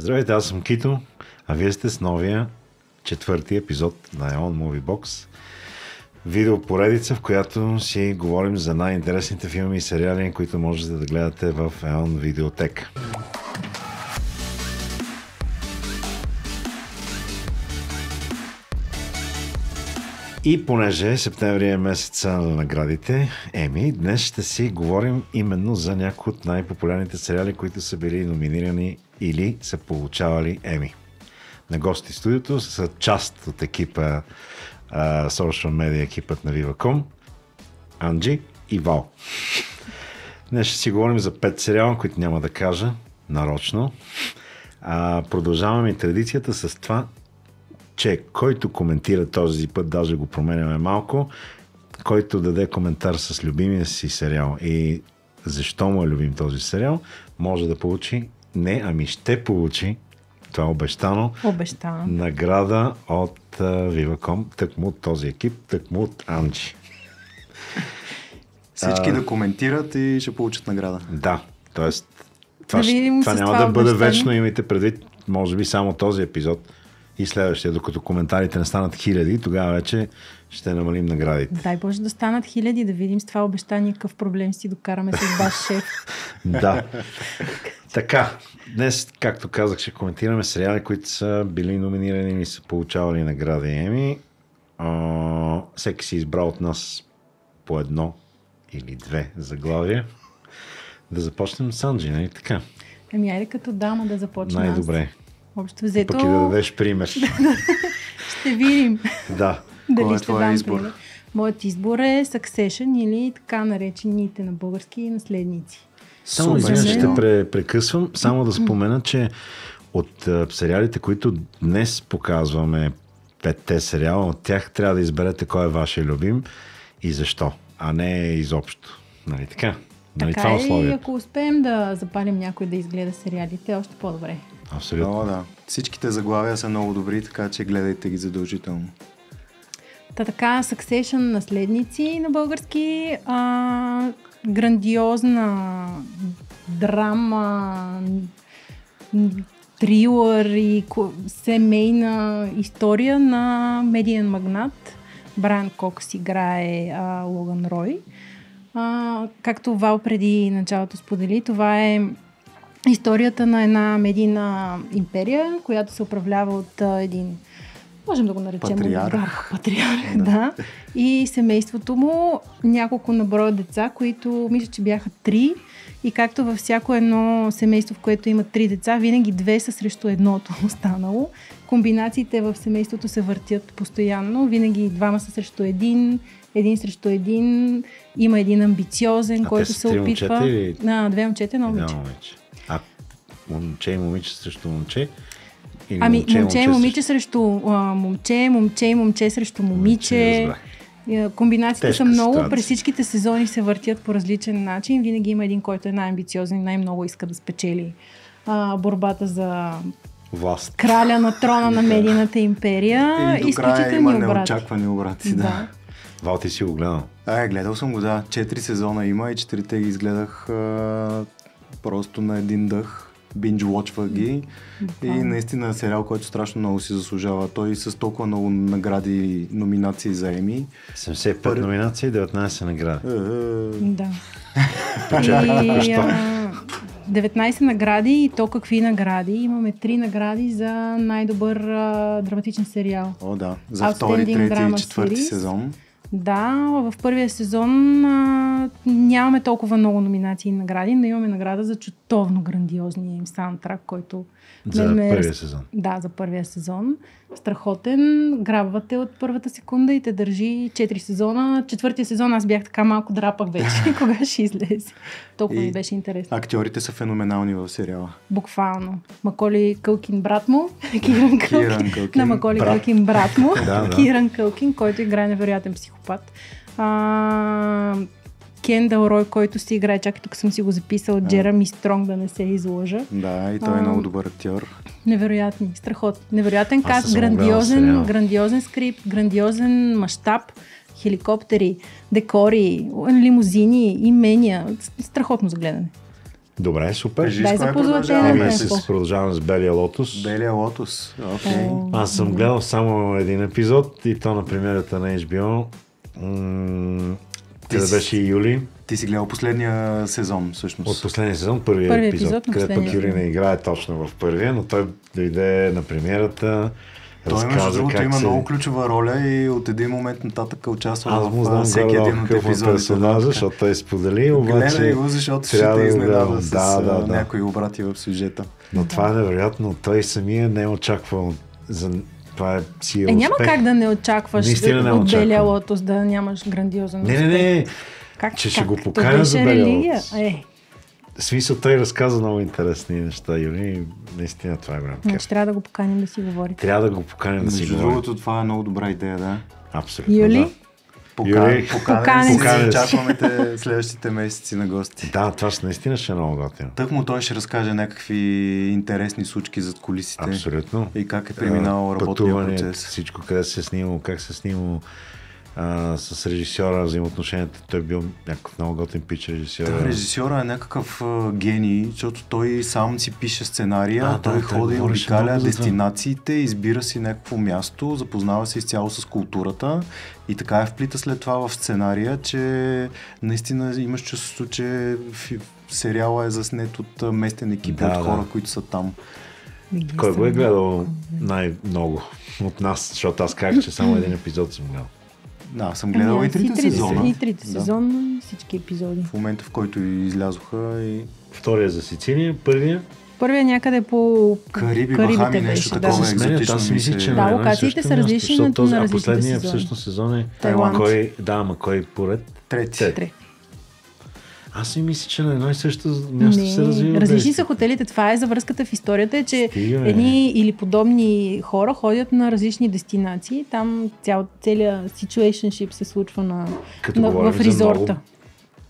Здравейте, аз съм Кито, а вие сте с новия 4-ти епизод на EON Movie Box. Видеопоредица, в която си говорим за най-интересните филми и сериали, които можете да гледате в EON Видеотека. И понеже септември е месеца на наградите Еми, днес ще си говорим именно за някои от най-популярните сериали, които са били номинирани или са получавали Еми. На гости в студиото са част от екипа, social media екипът на Viva.com, Анджи и Вал. Днес ще си говорим за 5 сериала, които няма да кажа нарочно. Продължаваме и традицията с това, че който коментира този път, даже го променяме малко, който даде коментар с любимия си сериал и защо му е любим този сериал, може да получи, ще получи, това е обещано, награда от Viva.com, тъкмо от този екип, тъкмо от Анджи. Всички да коментират и ще получат награда. Да, т.е. това няма да бъде вечно, имайте предвид, може би само този епизод и следващия, докато коментарите не станат 1000, тогава вече ще намалим наградите. Дай Боже да станат 1000, да видим с това обещание какъв проблем си докараме с ваш шеф. Да. Така, днес, както казах, ще коментираме сериали, които са били номинирани и са получавали награди Еми. Всеки си избрал от нас по едно или две заглавия. Да започнем с Анджи, нали така? Айде като дама да започнем. Най-добре. Общо взето... Пък и да дадеш пример. Ще видим. Да. Дали ще дам пример. Моят избор е Succession или така наречените на български наследници. Само ще прекъсвам. Само да спомена, че от сериалите, които днес показваме, 5-те сериала, от тях трябва да изберете кой е вашия любим и защо, а не изобщо. Нали така? Нали така това условие? И ако успеем да запалим някой да изгледа сериалите, още по-добре. Абсолютно. Да. Всичките заглавия са много добри, така че гледайте ги задължително. Така, Succession, наследници на български, грандиозна драма, трилър и семейна история на медиен магнат. Брайан Кокс играе Логан Рой. Както Вал преди началото сподели, това е историята на една медийна империя, която се управлява от един, можем да го наречем патриарх. Да. И семейството му, няколко наброя деца, които мисля, че бяха 3. И както във всяко едно семейство, в което има 3 деца, винаги 2 са срещу едното останало. Комбинациите в семейството се въртят постоянно. Винаги 2 са срещу един срещу един. Има един амбициозен, който се опитва... 2 момчета, едно момиче. Момче и момиче срещу момче? Момче и момиче срещу момче, момче и момче срещу момиче. Комбинациите са много. Ситуация. През всичките сезони се въртят по различен начин. Винаги има един, който е най-амбициозен и най-много иска да спечели борбата за власт. Краля на трона на медийната империя. И до края има неочаквани обрати. Да. Вал, ти си го гледал? Гледал съм го, да. 4 сезона има и 4-те ги изгледах просто на един дъх. Binge-watchвах ги. И наистина е сериал, който страшно много си заслужава. Той с толкова много награди и номинации за Еми. 75 номинации и 19 награди. Да. 19 награди и то какви награди? Имаме 3 награди за най-добър драматичен сериал. Да. За втори, трети и четвърти сезон. Да, в първия сезон нямаме толкова много номинации и награди, но имаме награда за чутовно грандиозния им саундтрак, който... За първия сезон. Да, за първия сезон. Страхотен. Грабвате от първата секунда и те държи 4 сезона. 4-тия сезон аз бях така малко драпах вече. Кога ще излезе? Толкова ми беше интересно. Актьорите са феноменални в сериала. Буквално. Маколи Кълкин брат му. Киран Кълкин. На Маколи Кълкин брат му. Киран Кълкин, който играе невероятен психопат. Кендъл Рой, който си играе, чакай тук съм си го записал, Джереми Стронг, да не се излъжа. Да, и той е много добър актьор. Невероятни, страхотни. Невероятен каст, грандиозен скрипт, грандиозен мащаб, хеликоптери, декори, лимузини, имения. Страхотно за гледане. Добре, супер. Кажи, Дай с кое за позлатената продължаваме? епоха. Продължаваме с Белия лотос. Белия лотос. Окей. Аз съм гледал само един епизод и то на премиерата на HBO. Къде беше и Юли. Ти си гледал последния сезон, всъщност. От последния сезон, първия епизод, на къде пък последния. Юли не играе точно в първия, но той дойде на премиерата. Той, между другото, има се... много ключова роля и от един момент нататък участва Аз му в знам всеки един от какъв е епизодите. персонажа, защото той сподели, обаче... Гледай го, защото ще трябва те да го изненада гледам. с някои обрати в сюжета. Но това е невероятно. Той самия не е очаквал за... Това е си успех. Няма как да не очакваш Наистина не от очаквам. Белия лотос да нямаш грандиозен успех. Не. Как, Че ще как? го То поканя за беше Белия религия. лотос. В смисъл, той разказа много интересни неща, Юли. Наистина това е голям кеф. Значи трябва да го поканим да си говори. Трябва да го поканим да си Между говорим. другото, това е много добра идея, да. Абсолютно, Юли? да. Юли, Поканен поканен си, си. очакваме те следващите месеци на гости. Да, това наистина ще е много готино. Тък му той ще разкаже някакви интересни случки зад кулисите. Абсолютно. И как е преминал работния Пътуване, процес. всичко, къде се е снимало, как се е снимало с режисьора, взаимоотношенията. Той е бил някакъв много готин пич режисьор. Да, режисьора е някакъв гений, защото той сам си пише сценария, той той ходи и говореше обикаля много за това. дестинациите, избира си някакво място, запознава се изцяло с културата и така вплита след това в сценария, че наистина имаш чувството, че сериала е заснет от местен екип, от хора, които са там. Кой го е гледал най-много от нас? Защото аз казах, че само един епизод съм гледал. Да, съм гледал и трите сезона. И трите сезона, всички епизоди. В момента, в който излязоха и... Втория за Сицилия, първия. Първия някъде по Кариби, Карибите Бахами, беше, нещо да. такова Се сменят, екзотично аз си ми мисля, се... че Да, на едно и локациите също са място, различни защото на този, различните последния сезони. всъщност сезон е... Тайланд. Кой поред? Трети. Три. Аз си мисля, че на едно и също място се развива. Различни са хотелите. Това е за връзката в историята, е, че Стига, едни или подобни хора ходят на различни дестинации. Там целият situationship се случва Като говорим в за резорта. много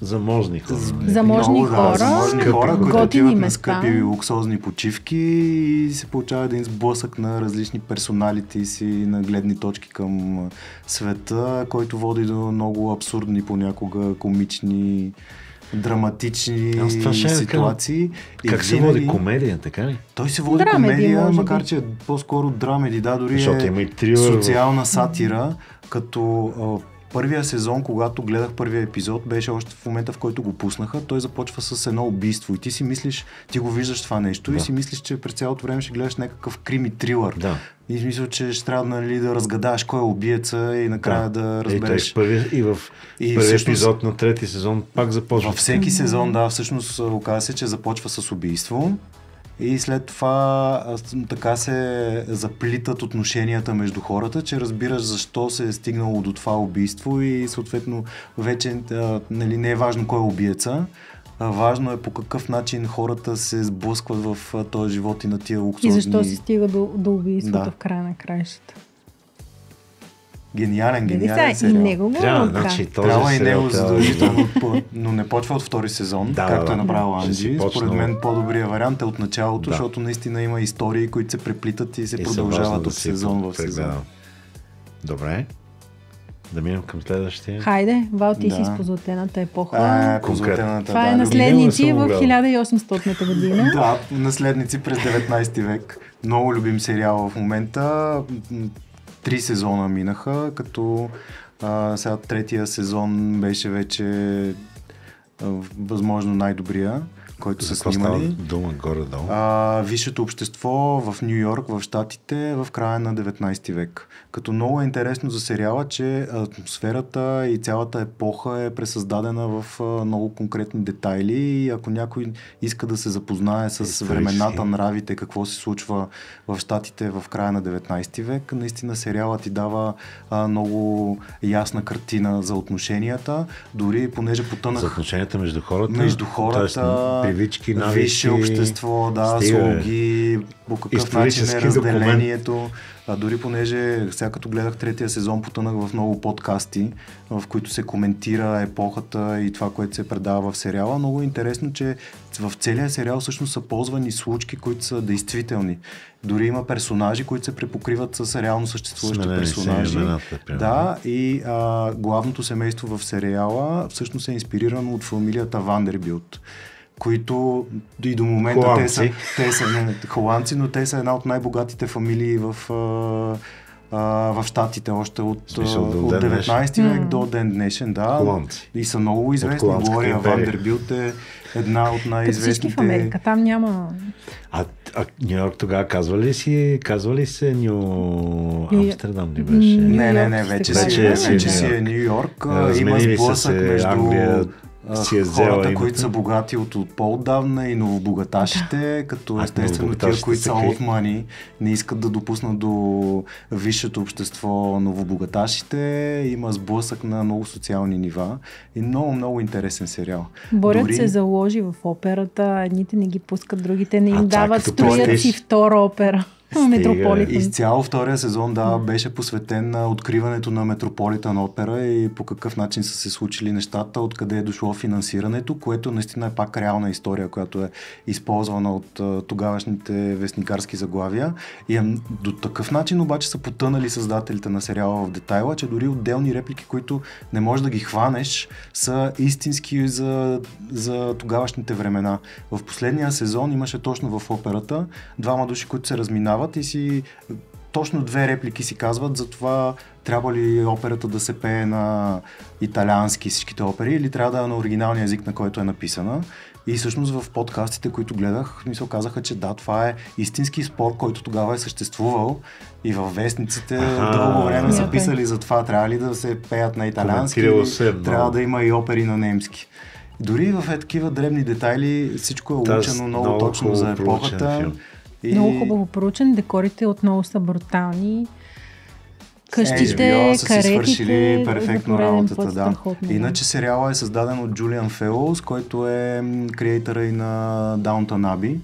заможни хора. Заможни Много, хора, заможни хора, които готини отиват на места. скъпи луксозни почивки и се получава един сблъсък на различни персоналити си, на гледни точки към света, който води до много абсурдни, понякога комични, драматични Аз това ще ситуации. Как се води комедия, така ли? Той се води Драмеди, комедия, може макар би. че е по-скоро драмеди, да, дори Защото има и трилър. социална сатира, като първия сезон, когато гледах първия епизод, беше още в момента, в който го пуснаха, той започва с едно убийство и ти си мислиш, ти го виждаш това нещо и си мислиш, че през цялото време ще гледаш някакъв крими трилър. Да. И мисля, че ще трябва да разгадаеш кой е убиеца и накрая да разбереш. В първия епизод на трети сезон пак започва. Във всеки сезон, да, всъщност оказа се, че започва с убийство и след това така се заплитат отношенията между хората, че разбираш защо се е стигнало до това убийство и съответно вече не е важно кой е убиеца, важно е по какъв начин хората се сблъскват в този живот и на тия луксозни... И защо се стига до убийството Да. в края на краищата. Гениален И сериал. него го Трябва и него задължително, но не почва от втори сезон, както е направил Анджи. Според мен по-добрият вариант е от началото, защото наистина има истории, които се преплитат и се продължават от сезон в сезон. Добре. Да минем към следващия. Хайде, Вал, ти си с позлатената епоха. Това е наследници в 1800-та година. Да, наследници през 19 век. Много любим сериал в момента. 3 сезона минаха, като сега третия сезон беше вече възможно най-добрия, който са снимали. Дума горе-долу. Висшето общество в Ню Йорк, в Щатите, в края на 19 век. Като много е интересно за сериала, че атмосферата и цялата епоха е пресъздадена в много конкретни детайли и ако някой иска да се запознае с времената, нравите, какво се случва в Щатите в края на 19 век, наистина сериалът ти дава много ясна картина за отношенията, дори понеже потънах... За отношенията между хората? Между хората, привички, навици, висше общество, да, слуги, по какъв начин е разделението. Дори понеже сега като гледах третия сезон, потънах в много подкасти, в които се коментира епохата и това, което се предава в сериала. Много е интересно, че в целия сериал всъщност са ползвани случки, които са действителни. Дори има персонажи, които се препокриват с реално съществуващи персонажи. Да, и главното семейство в сериала всъщност е инспирирано от фамилията Вандербилт, които и до момента Холандци. те са холандци, но те са една от най-богатите фамилии в Щатите още от 19 век до ден днешен. Да. Холандци. И са много известни. Глория Вандербилт е една от най-известните. Всички в Америка, там няма... А Нью Йорк тогава казва ли се Нью Амстердам ли беше? Не, вече си е Ню Йорк. Има сблъсък между Англия, хората, които са богати от по-отдавна и новобогаташите, като естествено тия, които са old money, не искат да допуснат до висшето общество новобогаташите. Има сблъсък на много социални нива и много интересен сериал. Борят се за ложи в операта, едните не ги пускат, другите не им дават, строят си втора опера. Метрополитен. Изцяло втория сезон беше посветен на откриването на Метрополитен опера и по какъв начин са се случили нещата, откъде е дошло финансирането, което наистина е пак реална история, която е използвана от тогавашните вестникарски заглавия. И до такъв начин обаче са потънали създателите на сериала в детайла, че дори отделни реплики, които не можеш да ги хванеш, са истински за тогавашните времена. В последния сезон имаше точно в операта двама души, които се разминават и си точно две реплики си казват за това трябва ли операта да се пее на италиански всичките опери или трябва да е на оригиналния език, на който е написана. И всъщност в подкастите, които гледах, ми се оказаха, че да, това е истински спор, който тогава е съществувал и във вестниците дълго време са писали за това, трябва ли да се пеят на италиански или трябва да има и опери на немски. Дори в такива дребни детайли всичко е улучено много точно за епохата. Много хубаво проучен, декорите отново са брутални. Къщите, са си свършили перфектно работата, да. Страхотно. Иначе сериала е създаден от Джулиан Фелоус, който е креатора и на Downton Abbey.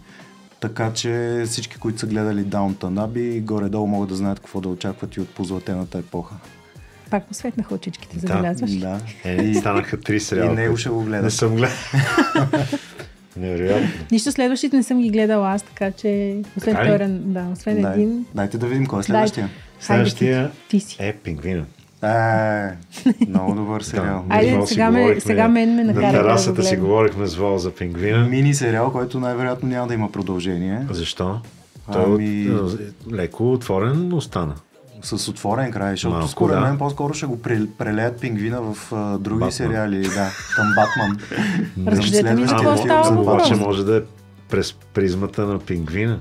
Така че всички, които са гледали Downton Abbey, горе-долу могат да знаят какво да очакват и от позлатената епоха. Пак посветнаха очичките, забелязваш? Да. Станаха 3 сериала. И него ще го гледам. Не съм гледал. Невероятно. Нищо следващите не съм ги гледала аз, така че освен един. Дайте да видим кой е следващия. Следващия е Пингвина. Много добър сериал. Айде, сега мен ме накара. На терасата си говорихме с Вол за Пингвина. Мини сериал, който най-вероятно няма да има продължение. Защо? Той леко отворен остана. С отворен край, защото според мен по-скоро ще го прелеят Пингвина в други сериали, към Батман. Разкажете ми за какво става въпрос. Обаче може да е през призмата на Пингвина,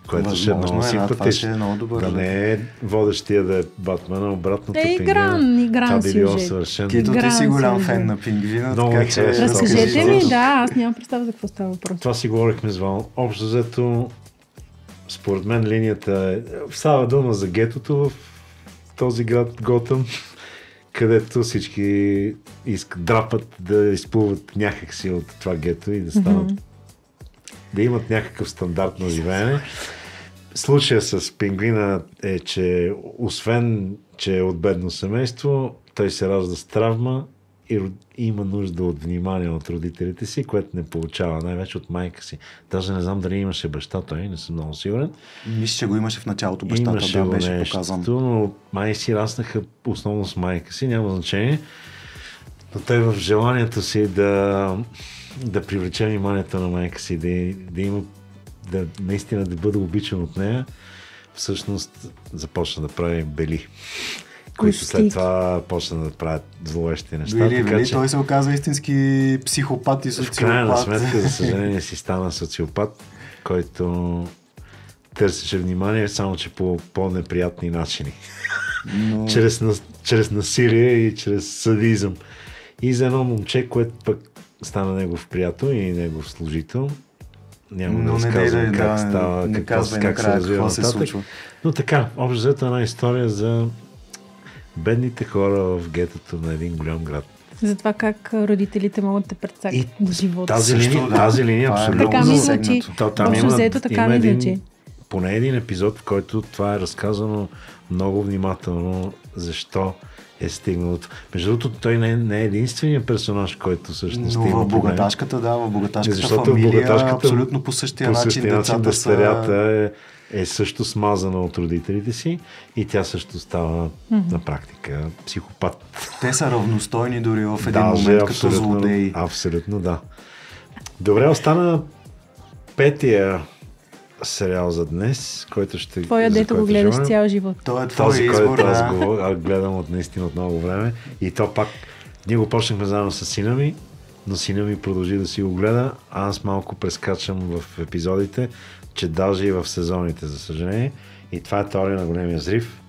което ще е много симпатично. Да не е водещия да е Батман, а обратното Пингвина. Игран сюжет. Кито, ти си голям фен на Пингвина, така че... Разкажете ми, аз нямам представа за какво става въпрос. Това си говорихме с Вал. Общо взето, според мен линията става дума за гетото в този град Готъм, където всички драпат да изплуват някакси от това гето и да станат, да имат някакъв стандарт на живеене. Случая с Пингвина е, че освен, че е от бедно семейство, той се ражда с травма и има нужда от внимание от родителите си, което не получава, най-вече от майка си. Даже не знам дали имаше баща, той не съм много сигурен. Мисля, че го имаше в началото бащата, беше показан. Но май си раснаха основно с майка си, няма значение. Но той в желанието си да привлече вниманието на майка си, да има, наистина да бъде обичан от нея, всъщност започна да прави бели, които след това почна да правят зловещи неща. Били, той се оказа истински психопат и социопат. В крайна сметка, за съжаление, си стана социопат, който търсеше внимание, само че по по-неприятни начини. Но... чрез насилие и чрез садизъм. И за едно момче, което пък стана негов приятел и негов служител. Няма да разказвам как става, как се развива нататък. Но така, общо взето една история за бедните хора в гетото на един голям град. За това как родителите могат да прецакат живота. Тази линия абсолютно. Така ми звучи. Общо взето така ми звучи. Поне един епизод, в който това е разказано много внимателно, защо е стигнал. Между другото, той не е единственият персонаж, който всъщност има. Но в богаташката, в богаташката фамилия абсолютно по същия начин децата са... е също смазана от родителите си и тя също става на практика психопат. Те са равностойни дори в един момент като злодеи. Абсолютно, да. Добре, остана петия сериал за днес, който ще... Твоя, дето го гледаш цял живот. Това е твой Този, избор, който аз гледам наистина от много време. И то пак, ние го почнахме заедно с сина ми, но сина ми продължи да си го гледа. Аз малко прескачам в епизодите, че даже и в сезоните, за съжаление. И това е Теория на големия взрив.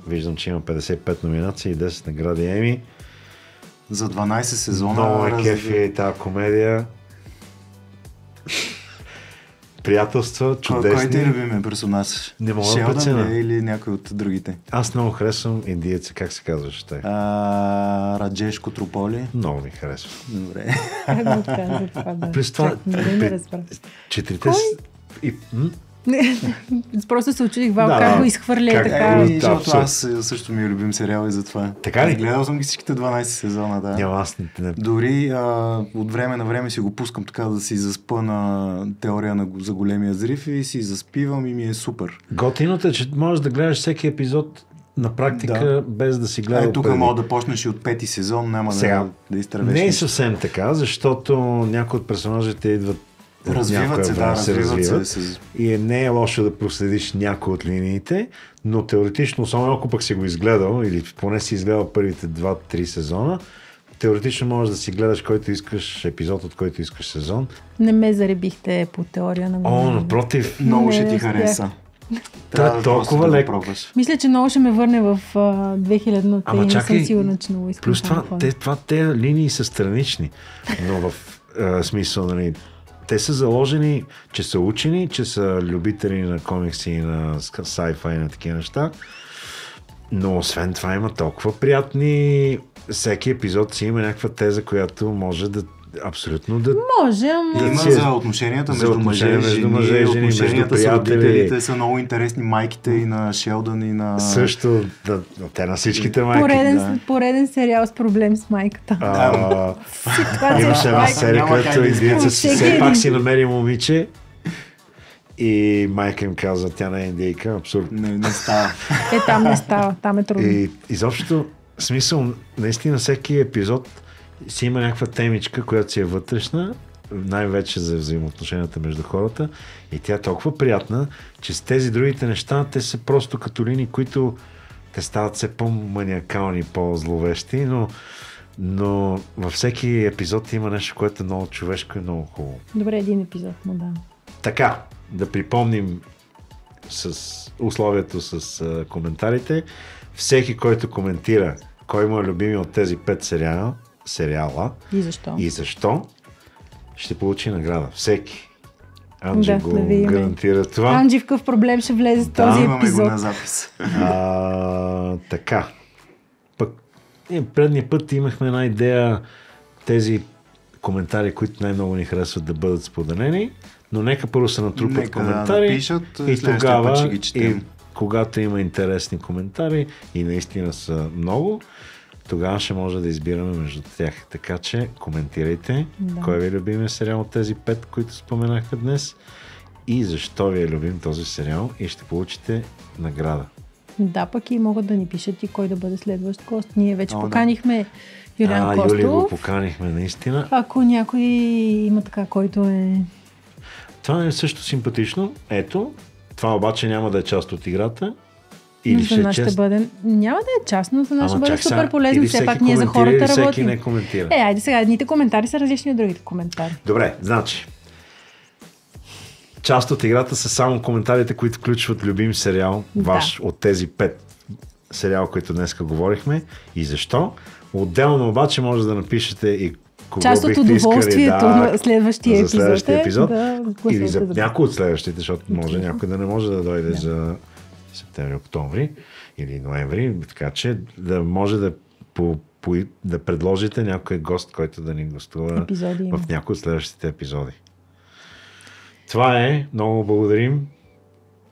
Виждам, че има 55 номинации и 10 награди Еми. За 12 сезона. Много ме кефи тази комедия. Приятелства, чудесни. Кой ти е любимия персонаж? Не мога да преценя. Или някой от другите? Аз много харесвам индиеца, как се казваш те? Раджеш Котрополи. Много ми харесва. Добре. Плюс това, четирите... Просто се учудих как го изхвърля така. Защото аз също ми е любим сериал и затова. Така ли? Гледал съм ги всичките 12 сезона, да. Няма, аз не... Дори от време на време си го пускам така да си заспа на Теория за големия взрив и си заспивам и ми е супер. Готиното е, че можеш да гледаш всеки епизод на практика, без да си гледал тук преди. мога да почнеш и от 5-ти сезон, няма да изтървеш. Не е съвсем така, защото някои от персонажите идват развиват се. И не е лошо да проследиш някои от линиите, но теоретично, особено ако пък си го изгледал, или поне си изгледал първите 2-3 сезона, теоретично можеш да си гледаш който искаш епизод, от който искаш сезон. Не ме заребихте по Теория на големия. Напротив. Много ще ти хареса. Трябва толкова леко. Мисля, че много ще ме върне в 2000-та и не съм сигурна, че много искам. Плюс това, те линии са странични, но в смисъл, нали, те са заложени, че са учени, че са любители на комикси и на sci-fi и на такива неща, но освен това има толкова приятни... Всеки епизод си има някаква теза, която може да абсолютно да... Може, ама... Има за отношенията между мъже и жени, отношенията с родителите са много интересни, майките и на Шелдън и на... Също, те на всичките майки. Пореден сериал с проблем с майката. Имаше една серия, където индиеца все пак си намери момиче и майка им каза, тя не е индейка, абсурдно. Не става. Там не става, там е трудно. И изобщо, смисъл, наистина всеки епизод си има някаква темичка, която си е вътрешна, най-вече за взаимоотношенията между хората, и тя е толкова приятна, че с тези другите неща, те са просто като линии, които те стават все по-маниакални, по-зловещи, но във всеки епизод има нещо, което е много човешко и много хубаво. Добре, един епизод, но да. Така, да припомним с условието с коментарите. Всеки, който коментира кой му е любими от тези 5 сериала и защо, ще получи награда. Всеки. Анджи го гарантира това. Анджи в какъв проблем ще влезе с този епизод. Го на запис. Така. Пък предния път имахме една идея тези коментари, които най-много ни харесват да бъдат споделени, но нека първо се натрупат коментари пишат, и тогава, когато има интересни коментари и наистина са много, тогава ще може да избираме между тях. Така че коментирайте кой ви е любимия сериал от тези 5, които споменахме днес и защо ви е любим този сериал и ще получите награда. Да, пък и могат да ни пишат и кой да бъде следващ гост. Ние вече поканихме Юлиан Костов. Юли го поканихме наистина. Ако някой има така, който е... Това е също симпатично. Ето, това обаче няма да е част от играта. Или за нас ще бъде... Няма да е част, но за нас ще бъде супер полезно. Все пак ние за хората работим. Всеки не коментира. Айде сега, едните коментари са различни от другите коментари. Добре, значи. Част от играта са само коментарите, които включват любим сериал, ваш от тези 5 сериал, които днеска говорихме и защо. Отделно обаче може да напишете и кого част от удоволствието на следващия епизод или за някой от следващите, защото може някой да не може да дойде за септември, октомври или ноември, така че да може да предложите някой гост, който да ни гостува в някой от следващите епизоди. Това е. Много благодарим.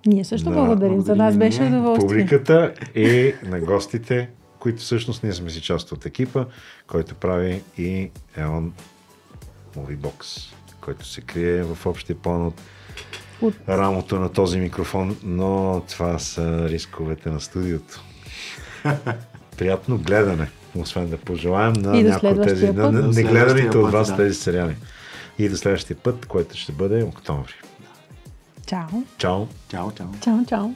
Ние също благодарим. За нас беше удоволствие. Публиката и на гостите, които всъщност ние сме си част от екипа, който прави и EON Moviebox, който се крие в общия план от рамото на този микрофон, но това са рисковете на студиото. Приятно гледане, освен да пожелаем на някои от тези негледаните от вас тези сериали. И до следващия път, който ще бъде октомври. Чао. Чао. Чао, чао. Чао, чао.